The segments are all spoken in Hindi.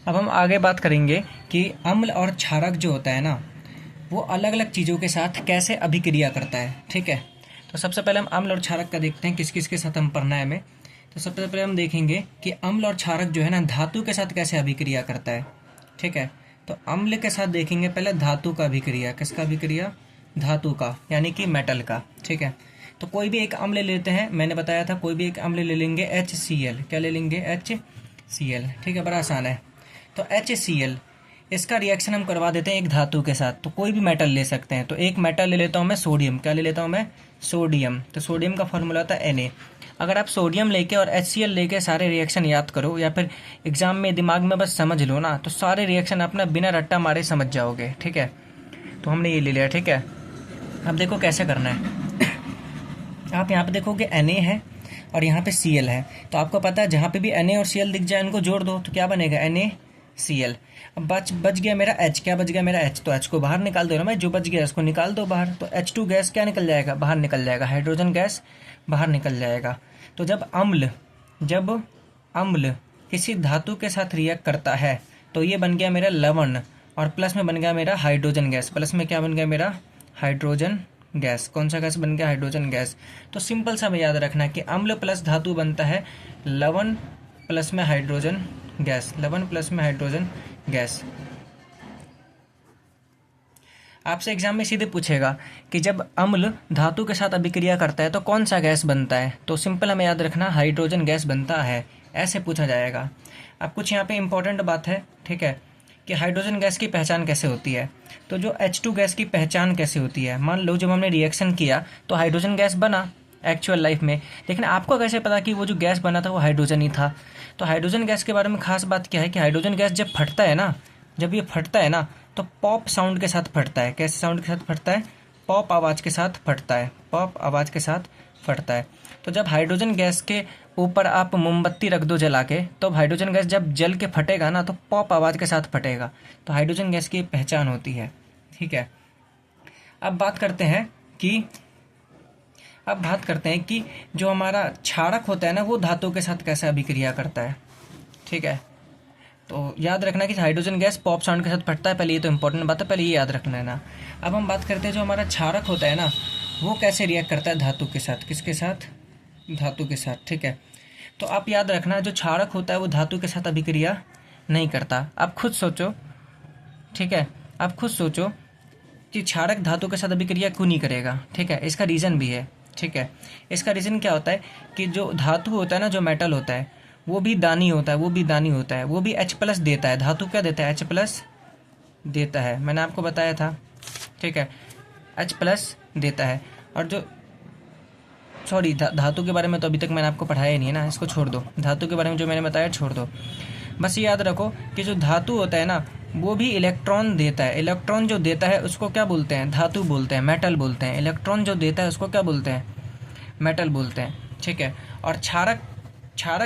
अब हम आगे बात करेंगे कि अम्ल और क्षारक जो होता है ना, वो अलग अलग चीज़ों के साथ कैसे अभिक्रिया करता है। ठीक है, तो सबसे पहले हम अम्ल और क्षारक का देखते हैं किस किस के साथ हम पढ़ना है हमें। तो सबसे पहले हम देखेंगे कि अम्ल और क्षारक जो है ना, धातु के साथ कैसे अभिक्रिया करता है। ठीक है, तो अम्ल के साथ देखेंगे पहले धातु का अभिक्रिया। किसका अभिक्रिया? धातु का, यानी कि मेटल का। ठीक है, तो कोई भी एक अम्ल लेते हैं, मैंने बताया था कोई भी एक अम्ल ले लेंगे HCl। क्या ले लेंगे? HCl। ठीक है, बड़ा आसान है। तो HCl इसका रिएक्शन हम करवा देते हैं एक धातु के साथ। तो कोई भी मेटल ले सकते हैं। तो एक मेटल ले लेता हूँ मैं, सोडियम। क्या ले लेता हूँ मैं? सोडियम। तो सोडियम का फॉर्मूला होता है Na। अगर आप सोडियम लेके और HCl लेके सारे रिएक्शन याद करो, या फिर एग्जाम में दिमाग में बस समझ लो ना, तो सारे रिएक्शन अपना बिना रट्टा मारे समझ जाओगे। ठीक है, तो हमने ये ले लिया। ठीक है, अब देखो कैसे करना है। आप यहाँ पे देखोगे Na है और यहाँ पे Cl है। तो आपको पता है जहाँ पे भी Na और Cl दिख जाए इनको जोड़ दो, तो क्या बनेगा? NaCl। अब बच गया मेरा H। क्या बच गया मेरा? H। तो H को बाहर निकाल दो ना मैं, जो बच गया उसको निकाल दो बाहर। तो H2 गैस क्या निकल जाएगा? बाहर निकल जाएगा, हाइड्रोजन गैस बाहर निकल जाएगा। तो जब अम्ल किसी धातु के साथ रिएक्ट करता है तो ये बन गया मेरा लवण, और प्लस में बन गया मेरा हाइड्रोजन गैस। प्लस में क्या बन गया मेरा? Hydrogen gas. कौन सा गैस बन गया? Hydrogen gas. तो सिंपल सा हमें याद रखना है कि अम्ल प्लस धातु बनता है लवण प्लस में हाइड्रोजन गैस। लवण प्लस में हाइड्रोजन गैस। आपसे एग्जाम में सीधे पूछेगा कि जब अम्ल धातु के साथ अभिक्रिया करता है तो कौन सा गैस बनता है। तो सिंपल हमें याद रखना, हाइड्रोजन गैस बनता है, ऐसे पूछा जाएगा। अब कुछ यहाँ पे इंपॉर्टेंट बात है, ठीक है, कि हाइड्रोजन गैस की पहचान कैसे होती है। तो जो H2 गैस की पहचान कैसे होती है, मान लो जब हमने रिएक्शन किया तो हाइड्रोजन गैस बना एक्चुअल लाइफ में, लेकिन आपको कैसे पता कि वो जो गैस बना था वो हाइड्रोजन ही था। तो हाइड्रोजन गैस के बारे में खास बात क्या है कि हाइड्रोजन गैस जब फटता है ना, जब ये फटता है ना, तो पॉप साउंड के साथ फटता है। कैसे साउंड के साथ फटता है? पॉप आवाज़ के साथ फटता है। पॉप आवाज़ के साथ फटता है। तो जब हाइड्रोजन गैस के ऊपर आप मोमबत्ती रख दो जला के, तो हाइड्रोजन गैस जब जल के फटेगा ना, तो पॉप आवाज़ के साथ फटेगा। तो हाइड्रोजन गैस की पहचान होती है। ठीक है, अब बात करते हैं कि जो हमारा क्षारक होता है ना, वो धातु के साथ कैसे अभिक्रिया करता है। ठीक है, तो याद रखना कि हाइड्रोजन गैस पॉप साउंड के साथ फटता है। पहले ये तो इंपॉर्टेंट बात है, पहले ये याद रखना है ना। अब हम बात करते हैं जो हमारा क्षारक होता है ना, वो कैसे रिएक्ट करता है धातु के साथ। किसके साथ? धातु के साथ। ठीक है, तो आप याद रखना जो क्षारक होता है वो धातु के साथ अभिक्रिया नहीं करता। आप खुद सोचो, ठीक है, आप खुद सोचो कि क्षारक धातु के साथ अभिक्रिया क्यों नहीं करेगा। ठीक है, इसका रीज़न भी है। ठीक है, इसका रीज़न क्या होता है कि जो धातु होता है ना, जो मेटल होता है, वो भी दानी होता है, वो भी H+ देता है। धातु क्या देता है? H+ देता है, मैंने आपको बताया था। ठीक है, H+ देता है। और जो सॉरी धातु के बारे में तो अभी तक मैंने आपको पढ़ाया ही नहीं है ना, इसको छोड़ दो। धातु के बारे में जो मैंने बताया छोड़ दो। बस ये याद रखो कि जो धातु होता है ना, वो भी इलेक्ट्रॉन देता है। इलेक्ट्रॉन जो देता है उसको क्या बोलते हैं? धातु बोलते हैं, मेटल बोलते हैं। इलेक्ट्रॉन जो देता है उसको क्या बोलते हैं? मेटल बोलते हैं। ठीक है, और क्षारक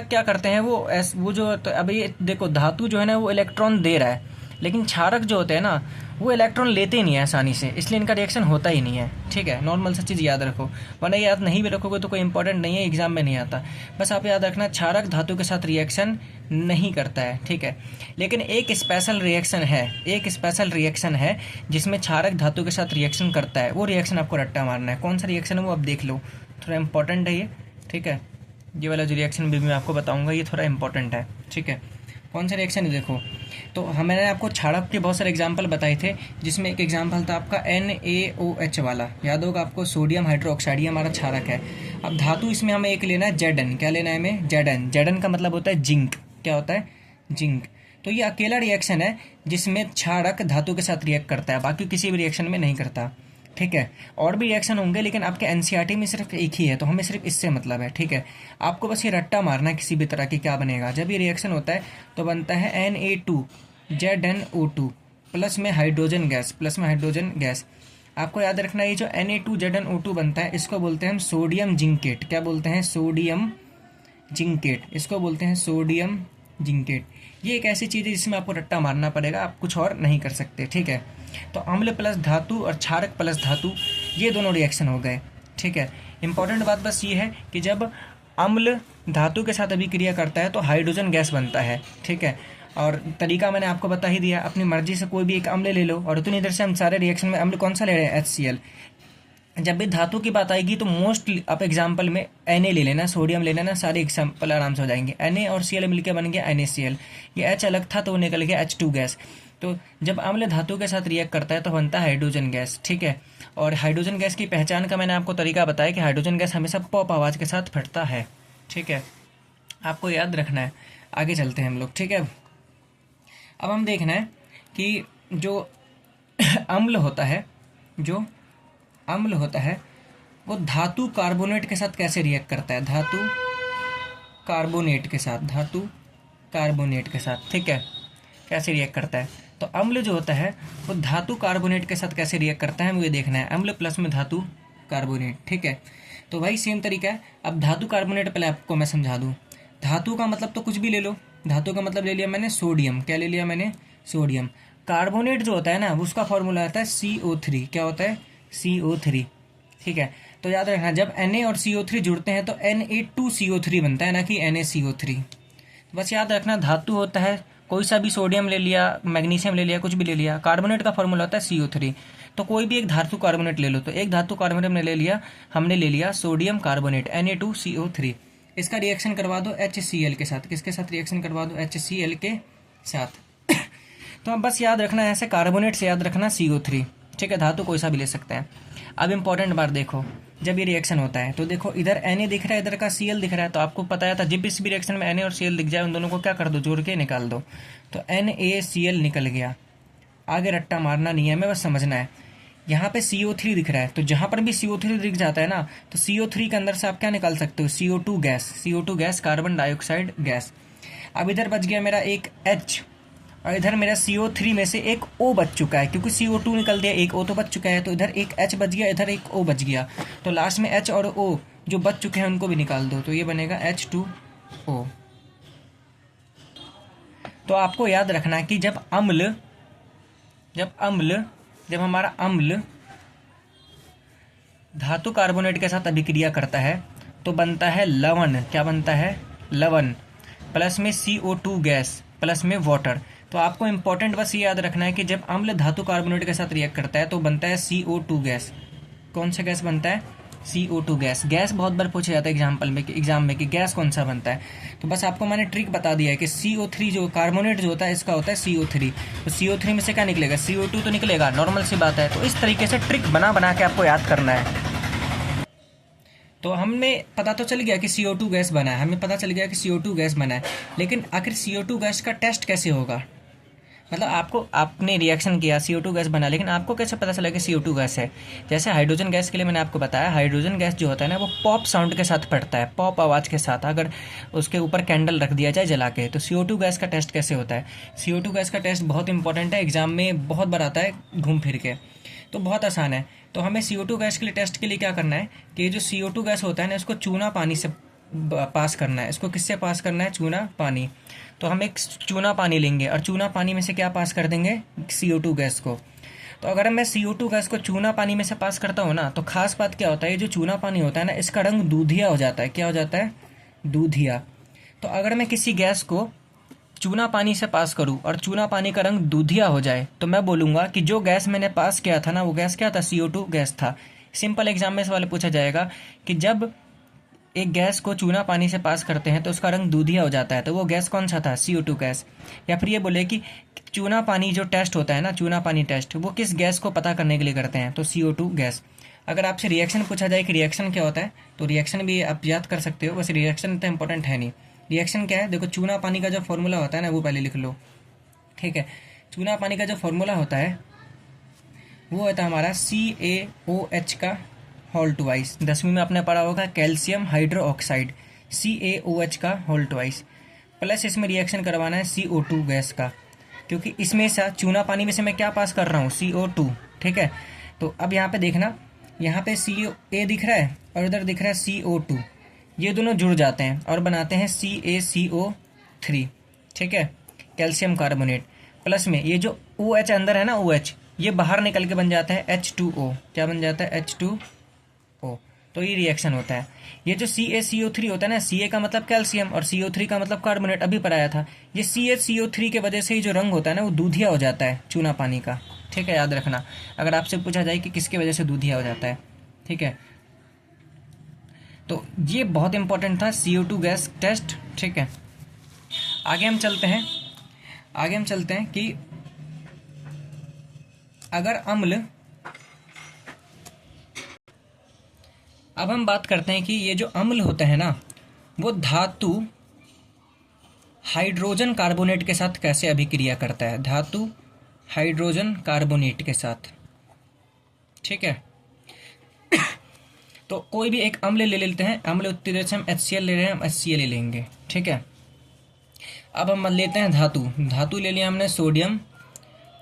क्या करते हैं? वो जो, तो अभी ये देखो, धातु जो है ना वो इलेक्ट्रॉन दे रहा है, लेकिन क्षारक जो होते हैं ना वो इलेक्ट्रॉन लेते ही नहीं है आसानी से, इसलिए इनका रिएक्शन होता ही नहीं है। ठीक है, नॉर्मल सा चीज़ याद रखो, वरना याद नहीं भी रखोगे तो कोई इंपॉर्टेंट नहीं है, एग्जाम में नहीं आता। बस आप याद रखना, क्षारक धातु के साथ रिएक्शन नहीं करता है। ठीक है, लेकिन एक स्पेशल रिएक्शन है जिसमें क्षारक धातु के साथ रिएक्शन करता है। वो रिएक्शन आपको रट्टा मारना है। कौन सा रिएक्शन है वो आप देख लो, थोड़ा इंपॉर्टेंट है ये। ठीक है, ये वाला जो रिएक्शन भी मैं आपको बताऊंगा ये थोड़ा इंपॉर्टेंट है। ठीक है, कौन सा रिएक्शन है देखो। तो मैंने आपको क्षारक के बहुत सारे एग्जांपल बताए थे, जिसमें एक एग्जांपल था आपका NaOH वाला, याद होगा आपको। सोडियम हाइड्रोक्साइड ये हमारा क्षारक है। अब धातु इसमें हमें एक लेना है Zn। क्या लेना है हमें? Zn का मतलब होता है जिंक। क्या होता है? जिंक। तो ये अकेला रिएक्शन है जिसमें क्षारक धातु के साथ रिएक्ट करता है, बाकी किसी भी रिएक्शन में नहीं करता। ठीक है, और भी रिएक्शन होंगे लेकिन आपके NCERT में सिर्फ एक ही है, तो हमें सिर्फ इससे मतलब है। ठीक है, आपको बस ये रट्टा मारना है किसी भी तरह की, क्या बनेगा जब ये रिएक्शन होता है तो बनता है Na2ZnO2 प्लस में हाइड्रोजन गैस। आपको याद रखना ये जो Na2ZnO2 बनता है इसको बोलते हैं हम सोडियम जिंकेट। क्या बोलते हैं? Sodium zincate. इसको बोलते हैं सोडियम जिंकेट। ये एक ऐसी चीज़ है जिसमें आपको रट्टा मारना पड़ेगा, आप कुछ और नहीं कर सकते। ठीक है, तो अम्ल प्लस धातु और क्षारक प्लस धातु ये दोनों रिएक्शन हो गए। ठीक है, इंपॉर्टेंट बात बस ये है कि जब अम्ल धातु के साथ अभिक्रिया करता है तो हाइड्रोजन गैस बनता है। ठीक है, और तरीका मैंने आपको बता ही दिया, अपनी मर्जी से कोई भी एक अम्ल ले लो और उतनी देर से हम सारे रिएक्शन में अम्ल कौन सा ले रहे हैं, HCl। जब भी धातु की बात आएगी तो मोस्टली आप एग्जाम्पल में Na ले लेना, सोडियम ले लेना, सारे एग्जाम्पल आराम से हो जाएंगे। Na और Cl मिलकर बन गया NaCl, ये H अलग था तो निकल गया H2 गैस। तो जब अम्ल धातु के साथ रिएक्ट करता है तो बनता है हाइड्रोजन गैस, ठीक है। और हाइड्रोजन गैस की पहचान का मैंने आपको तरीका बताया कि हाइड्रोजन गैस हमेशा पॉप आवाज़ के साथ फटता है, ठीक है, आपको याद रखना है। आगे चलते हैं हम लोग, ठीक है। अब हम देखना है कि जो अम्ल होता है, जो अम्ल होता है वो धातु कार्बोनेट के साथ कैसे रिएक्ट करता है, धातु कार्बोनेट के साथ, धातु कार्बोनेट के साथ, ठीक है, कैसे रिएक्ट करता है। तो अम्ल जो होता है वो धातु कार्बोनेट के साथ कैसे रिएक्ट करता है मुझे देखना है, अम्ल प्लस में धातु कार्बोनेट, ठीक है। तो भाई सेम तरीका है। अब धातु कार्बोनेट पहले आपको मैं समझा दूँ। धातु का मतलब तो कुछ भी ले लो, धातु का मतलब ले लिया मैंने सोडियम, क्या ले लिया मैंने, सोडियम। कार्बोनेट जो होता है ना उसका फॉर्मूला आता है CO3, क्या होता है, CO3, ठीक है। तो याद रखना जब Na और CO3 जुड़ते हैं तो Na2CO3 बनता है, ना कि NaCO3। बस याद रखना धातु होता है कोई सा भी, सोडियम ले लिया, मैग्नीशियम ले लिया, कुछ भी ले लिया, कार्बोनेट का फॉर्मूला होता है CO3। तो कोई भी एक धातु कार्बोनेट ले लो, तो एक धातु कार्बोनेट ने ले लिया, हमने ले लिया सोडियम कार्बोनेट Na2CO3। इसका रिएक्शन करवा दो HCl के साथ, किसके साथ रिएक्शन करवा दो, HCl के साथ। तो अब बस याद रखना ऐसे कार्बोनेट से याद रखना CO3, ठीक है, धातु कोई सा भी ले सकते हैं। अब इम्पोर्टेंट बात देखो, जब ये रिएक्शन होता है तो देखो इधर Na दिख रहा है, इधर का Cl दिख रहा है, तो आपको पता था जब इस भी रिएक्शन में Na और Cl दिख जाए उन दोनों को क्या कर दो, जोड़ के निकाल दो। तो NaCl निकल गया, आगे रट्टा मारना नहीं है, हमें बस समझना है। यहाँ पे CO3 दिख रहा है, तो जहाँ पर भी CO3 दिख जाता है ना तो CO3 के अंदर से आप क्या निकाल सकते हो, CO2 gas, CO2 gas, carbon dioxide gas. अब इधर बच गया मेरा एक H और इधर मेरा CO3 में से एक O बच चुका है, क्योंकि CO2 निकल दिया, एक O तो बच चुका है, तो इधर एक H बच गया, इधर एक O बच गया। तो लास्ट में H और O जो बच चुके हैं उनको भी निकाल दो, तो ये बनेगा H2O। तो आपको याद रखना कि जब हमारा अम्ल धातु कार्बोनेट के साथ अभिक्रिया करता है तो बनता है लवण, क्या बनता है, लवण, प्लस में CO2 गैस, प्लस में वाटर। तो आपको इंपॉर्टेंट बस ये याद रखना है कि जब अम्ल धातु कार्बोनेट के साथ रिएक्ट करता है तो बनता है CO2 गैस। कौन सा गैस बनता है, CO2 गैस। गैस बहुत बार पूछा जाता है एग्जाम में कि गैस कौन सा बनता है, तो बस आपको मैंने ट्रिक बता दिया है कि CO3 जो कार्बोनेट जो होता है इसका होता है CO3। तो CO3 में से क्या निकलेगा, CO2 तो निकलेगा, नॉर्मल सी बात है। तो इस तरीके से ट्रिक बना बना के आपको याद करना है। तो हमें पता तो चल गया कि CO2 गैस बना है, CO2 गैस बना है, लेकिन आखिर CO2 गैस का टेस्ट कैसे होगा, मतलब आपने रिएक्शन किया, CO2 गैस बना, लेकिन आपको कैसे पता चला कि CO2 गैस है। जैसे हाइड्रोजन गैस के लिए मैंने आपको बताया, हाइड्रोजन गैस जो होता है ना वो पॉप साउंड के साथ फटता है, पॉप आवाज़ के साथ। अगर उसके ऊपर कैंडल रख दिया जाए जला के, तो CO2 गैस का टेस्ट कैसे होता है। CO2 गैस का टेस्ट बहुत इंपॉर्टेंट है, एग्जाम में बहुत बार आता है घूम फिर के, तो बहुत आसान है। तो हमें CO2 गैस के लिए टेस्ट के लिए क्या करना है कि जो CO2 गैस होता है ना इसको चूना पानी से पास करना है। इसको किससे पास करना है, चूना पानी। तो हम एक चूना पानी लेंगे और चूना पानी में से क्या पास कर देंगे, CO2 गैस को। तो अगर मैं CO2 गैस को चूना पानी में से पास करता हूँ ना, तो खास बात क्या होता है, ये जो चूना पानी होता है ना इसका रंग दूधिया हो जाता है। क्या हो जाता है, दूधिया। तो अगर मैं किसी गैस को चूना पानी से पास करूं और चूना पानी का रंग दूधिया हो जाए, तो मैं बोलूँगा कि जो गैस मैंने पास किया था ना वो गैस क्या था, CO2 गैस था। सिंपल एग्जाम में सवाल पूछा जाएगा कि जब एक गैस को चूना पानी से पास करते हैं तो उसका रंग दूधिया हो जाता है, तो वो गैस कौन सा था, CO2 गैस। या फिर ये बोले कि चूना पानी जो टेस्ट होता है ना, चूना पानी टेस्ट, वो किस गैस को पता करने के लिए करते हैं, तो CO2 गैस। अगर आपसे रिएक्शन पूछा जाए कि रिएक्शन क्या होता है, तो रिएक्शन भी आप याद कर सकते हो, बस रिएक्शन इतना इंपॉर्टेंट है नहीं। रिएक्शन क्या है, देखो चूना पानी का जो फॉर्मूला होता है ना वो पहले लिख लो, ठीक है। चूना पानी का जो फॉर्मूला होता है वो होता है हमारा CaOH का होल ट्वाइस। 10वीं में आपने पढ़ा होगा कैल्शियम हाइड्रोक्साइड, CaOH का होल ट्वाइस, प्लस इसमें रिएक्शन करवाना है CO2 गैस का, क्योंकि इसमें से चूना पानी में से मैं क्या पास कर रहा हूँ, CO2, ठीक है। तो अब यहाँ पे देखना, यहाँ पे CA दिख रहा है और इधर दिख रहा है CO2, ये दोनों जुड़ जाते हैं और बनाते हैं CaCO3, ठीक है, कैल्शियम कार्बोनेट। प्लस में ये जो OH अंदर है ना, OH ये बाहर निकल के बन जाता है H2O। क्या बन जाता है, H2O। तो ये रिएक्शन होता है। ये जो CaCO3 होता है ना, Ca का मतलब कैल्शियम और CO3 का मतलब कार्बोनेट, अभी पढ़ाया था। ये CaCO3 के वजह से ही जो रंग होता है ना वो दूधिया हो जाता है चूना पानी का। ठीक है, याद रखना अगर आपसे पूछा जाए कि किसके वजह से दूधिया हो जाता है। ठीक है, तो ये बहुत इंपॉर्टेंट था CO2 गैस टेस्ट। ठीक है, आगे हम चलते हैं कि अगर अम्ल, अब हम बात करते हैं कि ये जो अम्ल होता है ना वो धातु हाइड्रोजन कार्बोनेट के साथ कैसे अभिक्रिया करता है, धातु हाइड्रोजन कार्बोनेट के साथ। ठीक है, तो कोई भी एक अम्ल ले लेते हैं, अम्ल उत्तीर्ण से हम HCl ले रहे हैं, हम HCl ले लेंगे। ठीक है, अब हम लेते हैं धातु ले लिया हमने सोडियम,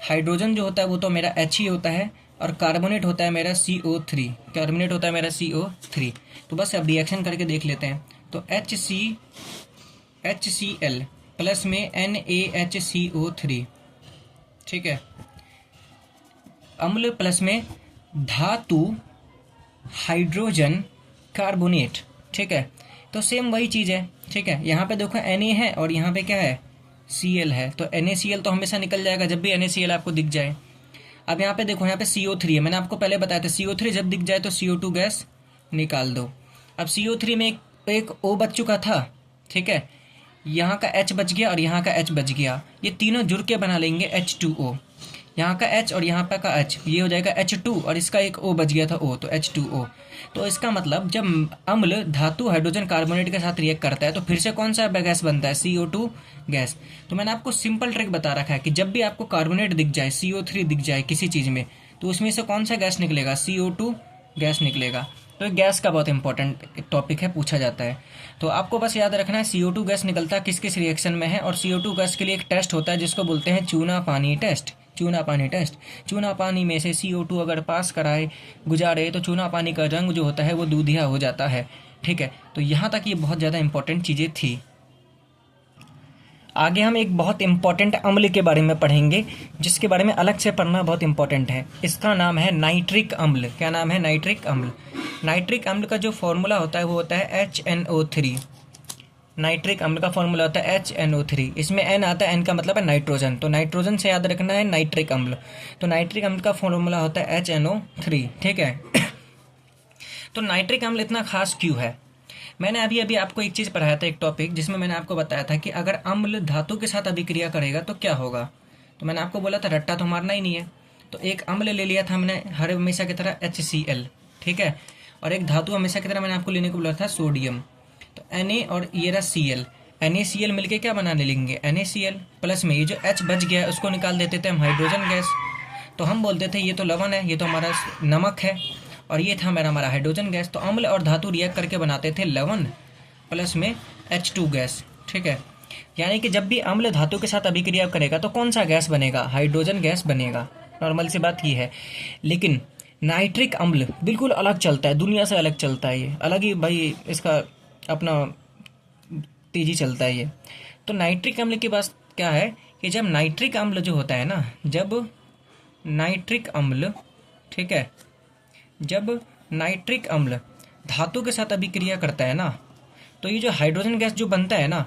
हाइड्रोजन जो होता है वो तो मेरा H ही होता है, और कार्बोनेट होता है मेरा CO3, कार्बोनेट होता है मेरा CO3। तो बस अब रिएक्शन करके देख लेते हैं। तो HCl प्लस में NaHCO3। ठीक है, अम्ल प्लस में धातु हाइड्रोजन कार्बोनेट। ठीक है, तो सेम वही चीज़ है। ठीक है, यहाँ पे देखो Na है और यहाँ पे क्या है, Cl है, तो NaCl तो हमेशा निकल जाएगा जब भी NaCl आपको दिख जाए। अब यहाँ पे देखो, यहाँ पे CO3 है, मैंने आपको पहले बताया था CO3 जब दिख जाए तो CO2 गैस निकाल दो। अब CO3 में एक O बच चुका था। ठीक है, यहाँ का H बच गया और यहाँ का H बच गया, ये तीनों जुड़ के बना लेंगे H2O। यहाँ का H और यहाँ पे का H, ये हो जाएगा H2, और इसका एक O बच गया था O, तो H2O। तो इसका मतलब जब अम्ल धातु हाइड्रोजन कार्बोनेट के साथ रिएक्ट करता है तो फिर से कौन सा गैस बनता है, CO2 गैस। तो मैंने आपको सिंपल ट्रिक बता रखा है कि जब भी आपको कार्बोनेट दिख जाए, CO3 दिख जाए किसी चीज़ में, तो उसमें से कौन सा गैस निकलेगा, CO2 गैस निकलेगा। तो गैस का बहुत इंपॉर्टेंट टॉपिक है, पूछा जाता है। तो आपको बस याद रखना है CO2 गैस निकलता किस किस रिएक्शन में है, और CO2 गैस के लिए एक टेस्ट होता है जिसको बोलते हैं चूना पानी टेस्ट। चूना पानी टेस्ट, चूना पानी में से CO2 अगर पास कराए गुजारे तो चूना पानी का रंग जो होता है वो दूधिया हो जाता है। ठीक है, तो यहाँ तक ये बहुत ज़्यादा इंपॉर्टेंट चीज़ें थी। आगे हम एक बहुत इंपॉर्टेंट अम्ल के बारे में पढ़ेंगे जिसके बारे में अलग से पढ़ना बहुत इंपॉर्टेंट है। इसका नाम है नाइट्रिक अम्ल। क्या नाम है, नाइट्रिक अम्ल। नाइट्रिक अम्ल का जो फॉर्मूला होता है वो होता है HNO3। नाइट्रिक अम्ल का फॉर्मूला होता है HNO3। इसमें N आता है, N का मतलब है नाइट्रोजन, तो नाइट्रोजन से याद रखना है नाइट्रिक अम्ल। तो नाइट्रिक अम्ल का फॉर्मूला होता है HNO3। ठीक है, तो नाइट्रिक अम्ल इतना खास क्यों है। मैंने अभी अभी आपको एक चीज़ पढ़ाया था, एक टॉपिक जिसमें मैंने आपको बताया था कि अगर अम्ल धातु के साथ अभिक्रिया करेगा तो क्या होगा। तो मैंने आपको बोला था रट्टा तो मारना ही नहीं है, तो एक अम्ल ले लिया था हमने हर हमेशा की तरह HCl। ठीक है, और एक धातु हमेशा की तरह मैंने आपको लेने को बोला था सोडियम। तो Na और ये रहा Cl, NaCl मिलके क्या बनाने लेंगे, NaCl प्लस में ये जो H बच गया है उसको निकाल देते थे हम हाइड्रोजन गैस। तो हम बोलते थे ये तो लवण है, ये तो हमारा नमक है, और ये था हमारा हाइड्रोजन गैस। तो अम्ल और धातु रिएक्ट करके बनाते थे लवण प्लस में H2 गैस। ठीक है, यानी कि जब भी अम्ल धातु के साथ अभिक्रिया करेगा तो कौन सा गैस बनेगा, हाइड्रोजन गैस बनेगा। नॉर्मल सी बात ये है। लेकिन नाइट्रिक अम्ल बिल्कुल अलग चलता है, दुनिया से अलग चलता है, ये अलग ही भाई इसका अपना तेजी चलता है ये। तो नाइट्रिक अम्ल की बात क्या है कि जब नाइट्रिक अम्ल जो होता है ना, जब नाइट्रिक अम्ल, ठीक है, जब नाइट्रिक अम्ल धातु के साथ अभिक्रिया करता है ना, तो ये जो हाइड्रोजन गैस जो बनता है ना,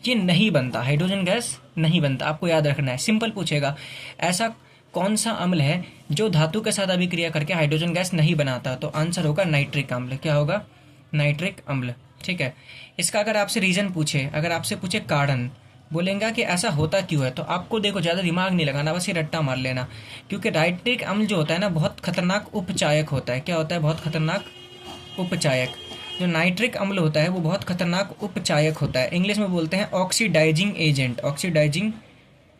ये नहीं बनता, हाइड्रोजन गैस नहीं बनता। आपको याद रखना है, सिंपल पूछेगा ऐसा कौन सा अम्ल है जो धातु के साथ अभिक्रिया करके हाइड्रोजन गैस नहीं बनाता, तो आंसर होगा नाइट्रिक अम्ल। क्या होगा, नाइट्रिक अम्ल। ठीक है, इसका अगर आपसे रीज़न पूछे, अगर आपसे पूछे कारण, बोलेंगे कि ऐसा होता क्यों है, तो आपको देखो ज़्यादा दिमाग नहीं लगाना, बस ये रट्टा मार लेना। क्योंकि नाइट्रिक अम्ल जो होता है ना बहुत खतरनाक उपचायक होता है। क्या होता है, बहुत खतरनाक उपचायक। जो नाइट्रिक अम्ल होता है वो बहुत खतरनाक उपचायक होता है, इंग्लिश में बोलते हैं ऑक्सीडाइजिंग एजेंट, ऑक्सीडाइजिंग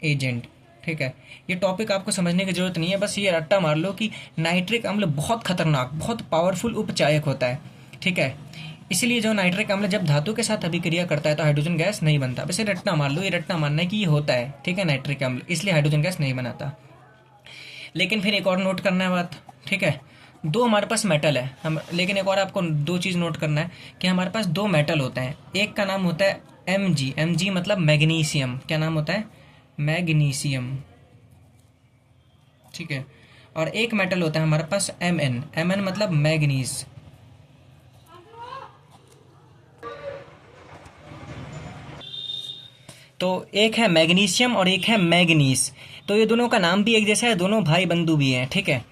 एजेंट। ठीक है, ये टॉपिक आपको समझने की जरूरत नहीं है, बस ये रट्टा मार लो कि नाइट्रिक अम्ल बहुत खतरनाक, बहुत पावरफुल उपचायक होता है। ठीक है, इसलिए जो नाइट्रिक अम्ल जब धातु के साथ अभिक्रिया करता है तो हाइड्रोजन गैस नहीं बनता। वैसे रट्टा मार लो, ये रट्टा मारना है कि ये होता है। ठीक है, नाइट्रिक अम्ल इसलिए हाइड्रोजन गैस नहीं बनाता। लेकिन फिर एक और नोट करना है बात, ठीक है, दो हमारे पास मेटल है हम, लेकिन एक और आपको दो चीज़ नोट करना है कि हमारे पास दो मेटल होते हैं। एक का नाम होता है Mg, Mg मतलब मैग्नीशियम। क्या नाम होता है, मैग्नीशियम। ठीक है, और एक मेटल होता है हमारे पास Mn, Mn मतलब मैग्नीज। तो एक है मैग्नीशियम और एक है मैग्नीस। तो ये दोनों का नाम भी एक जैसा है, दोनों भाई बंधु भी हैं, ठीक है।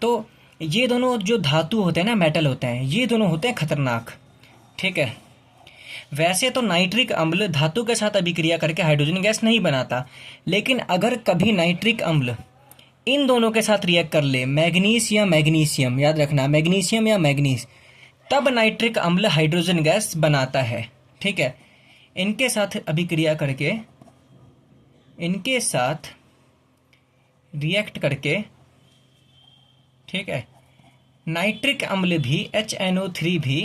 तो ये दोनों जो धातु होते हैं ना, मेटल होते हैं, ये दोनों होते हैं खतरनाक, ठीक है। वैसे तो नाइट्रिक अम्ल धातु के साथ अभिक्रिया करके हाइड्रोजन गैस नहीं बनाता, लेकिन अगर कभी नाइट्रिक अम्ल इन दोनों के साथ रिएक्ट कर ले, मैग्नीस या मैग्नीशियम, याद रखना मैग्नीशियम या मैग्नीस, तब नाइट्रिक अम्ल हाइड्रोजन गैस बनाता है, ठीक है। इनके साथ अभिक्रिया करके, इनके साथ रिएक्ट करके, ठीक है, नाइट्रिक अम्ल भी HNO3 भी,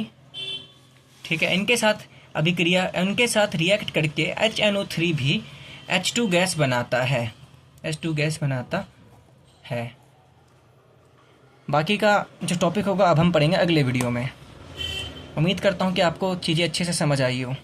ठीक है, इनके साथ अभिक्रिया, इनके साथ रिएक्ट करके HNO3 भी H2 गैस बनाता है, H2 गैस बनाता है। बाकी का जो टॉपिक होगा अब हम पढ़ेंगे अगले वीडियो में। उम्मीद करता हूँ कि आपको चीज़ें अच्छे से समझ आई हो।